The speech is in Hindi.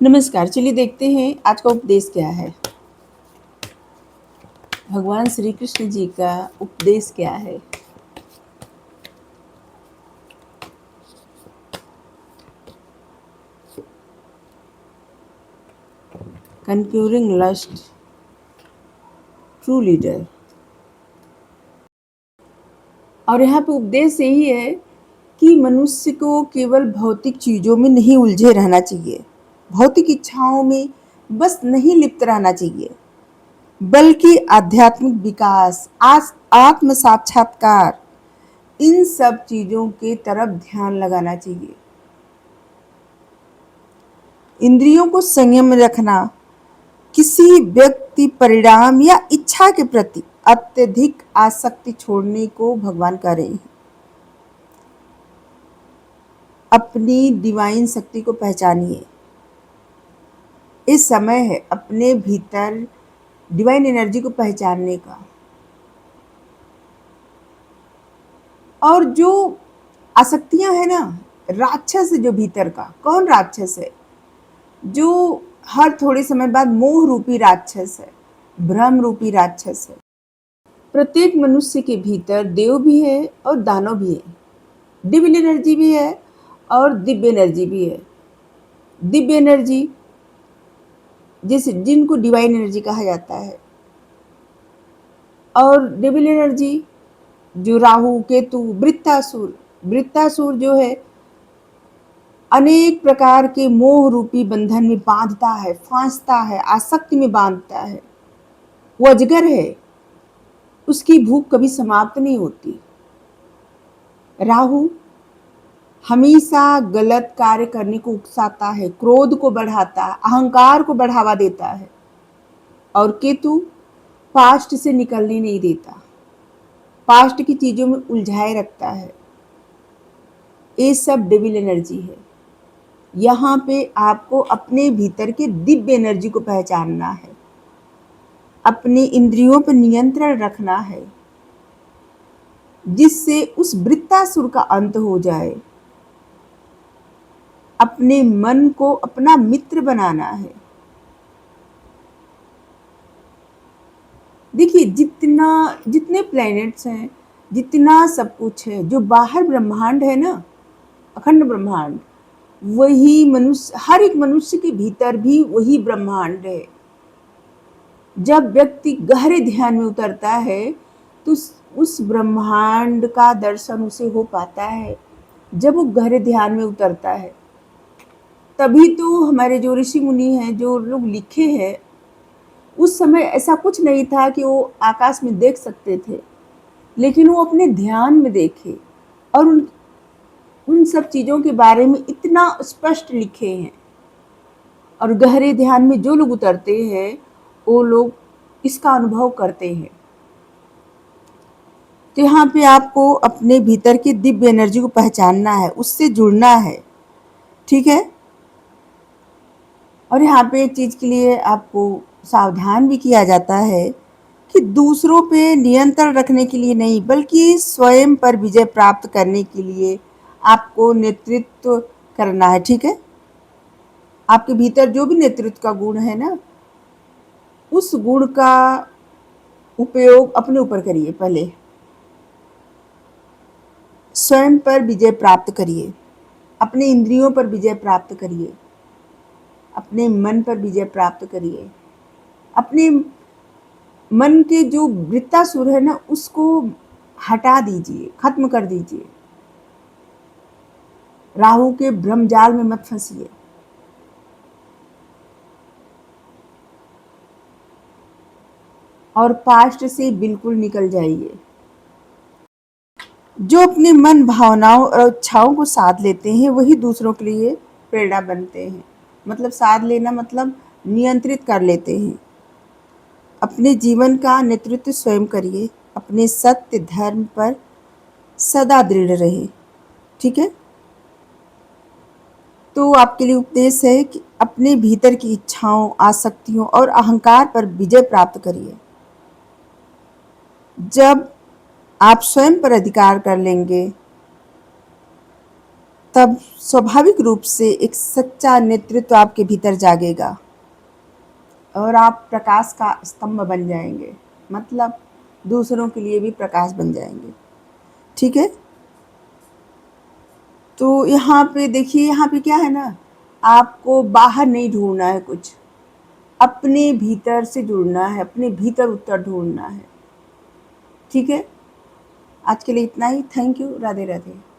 नमस्कार। चलिए देखते हैं आज का उपदेश क्या है। भगवान श्री कृष्ण जी का उपदेश क्या है। कन्क्यूरिंग लस्ट, ट्रू लीडर। और यहाँ पे उपदेश यही है कि मनुष्य को केवल भौतिक चीज़ों में नहीं उलझे रहना चाहिए, भौतिक इच्छाओं में बस नहीं लिप्त रहना चाहिए, बल्कि आध्यात्मिक विकास, आत्म साक्षात्कार, इन सब चीज़ों के तरफ ध्यान लगाना चाहिए। इंद्रियों को संयम में रखना, किसी व्यक्ति, परिणाम या इच्छा के प्रति अत्यधिक आसक्ति छोड़ने को भगवान कह रहे हैं। अपनी डिवाइन शक्ति को पहचानिए। इस समय है अपने भीतर डिवाइन एनर्जी को पहचानने का। और जो आसक्तियां है ना, राक्षस जो भीतर का, कौन राक्षस है? जो हर थोड़े समय बाद मोह रूपी राक्षस है, भ्रम रूपी राक्षस है। प्रत्येक मनुष्य के भीतर देव भी है और दानव भी है, डिविल एनर्जी भी है और दिव्य एनर्जी भी है। दिव्य एनर्जी जैसे जिनको डिवाइन एनर्जी कहा जाता है, और डिविल एनर्जी जो राहु, केतु, वृत्तासुर। वृत्तासुर जो है अनेक प्रकार के मोह रूपी बंधन में बांधता है, फांसता है, आसक्ति में बांधता है। वो अजगर है, उसकी भूख कभी समाप्त नहीं होती। राहु हमेशा गलत कार्य करने को उकसाता है, क्रोध को बढ़ाता है, अहंकार को बढ़ावा देता है। और केतु पास्ट से निकलने नहीं देता, पास्ट की चीजों में उलझाए रखता है। ये सब डेविल एनर्जी है। यहाँ पे आपको अपने भीतर के दिव्य एनर्जी को पहचानना है, अपने इंद्रियों पर नियंत्रण रखना है, जिससे उस वृत्तासुर का अंत हो जाए। अपने मन को अपना मित्र बनाना है। देखिए जितने प्लैनेट्स हैं, जितना सब कुछ है, जो बाहर ब्रह्मांड है ना, अखंड ब्रह्मांड, वही मनुष्य, हर एक मनुष्य के भीतर भी वही ब्रह्मांड है। जब व्यक्ति गहरे ध्यान में उतरता है तो उस ब्रह्मांड का दर्शन उसे हो पाता है। जब वो गहरे ध्यान में उतरता है तभी तो हमारे जो ऋषि मुनि हैं, जो लोग लिखे हैं, उस समय ऐसा कुछ नहीं था कि वो आकाश में देख सकते थे, लेकिन वो अपने ध्यान में देखे और उन सब चीज़ों के बारे में इतना स्पष्ट लिखे हैं। और गहरे ध्यान में जो लोग उतरते हैं वो लोग इसका अनुभव करते हैं। तो यहाँ पे आपको अपने भीतर की दिव्य एनर्जी को पहचानना है, उससे जुड़ना है, ठीक है। और यहाँ पे एक चीज़ के लिए आपको सावधान भी किया जाता है कि दूसरों पे नियंत्रण रखने के लिए नहीं, बल्कि स्वयं पर विजय प्राप्त करने के लिए आपको नेतृत्व करना है, ठीक है। आपके भीतर जो भी नेतृत्व का गुण है ना, उस गुण का उपयोग अपने ऊपर करिए। पहले स्वयं पर विजय प्राप्त करिए, अपने इंद्रियों पर विजय प्राप्त करिए, अपने मन पर विजय प्राप्त करिए। अपने मन के जो वृत्तासुर है ना, उसको हटा दीजिए, खत्म कर दीजिए। राहु के भ्रमजाल में मत फंसिए। और पास्ट से बिल्कुल निकल जाइए। जो अपने मन, भावनाओं और इच्छाओं को साध लेते हैं वही दूसरों के लिए प्रेरणा बनते हैं। मतलब साध लेना मतलब नियंत्रित कर लेते हैं। अपने जीवन का नेतृत्व स्वयं करिए, अपने सत्य धर्म पर सदा दृढ़ रहे, ठीक है। तो आपके लिए उपदेश है कि अपने भीतर की इच्छाओं, आसक्तियों और अहंकार पर विजय प्राप्त करिए। जब आप स्वयं पर अधिकार कर लेंगे तब स्वाभाविक रूप से एक सच्चा नेतृत्व आपके भीतर जागेगा और आप प्रकाश का स्तंभ बन जाएंगे, मतलब दूसरों के लिए भी प्रकाश बन जाएंगे। ठीक है, तो यहाँ पे देखिए, यहाँ पे क्या है ना, आपको बाहर नहीं ढूंढना है कुछ, अपने भीतर से जुड़ना है, अपने भीतर उत्तर ढूंढना है। ठीक है, आज के लिए इतना ही। Thank you. राधे राधे।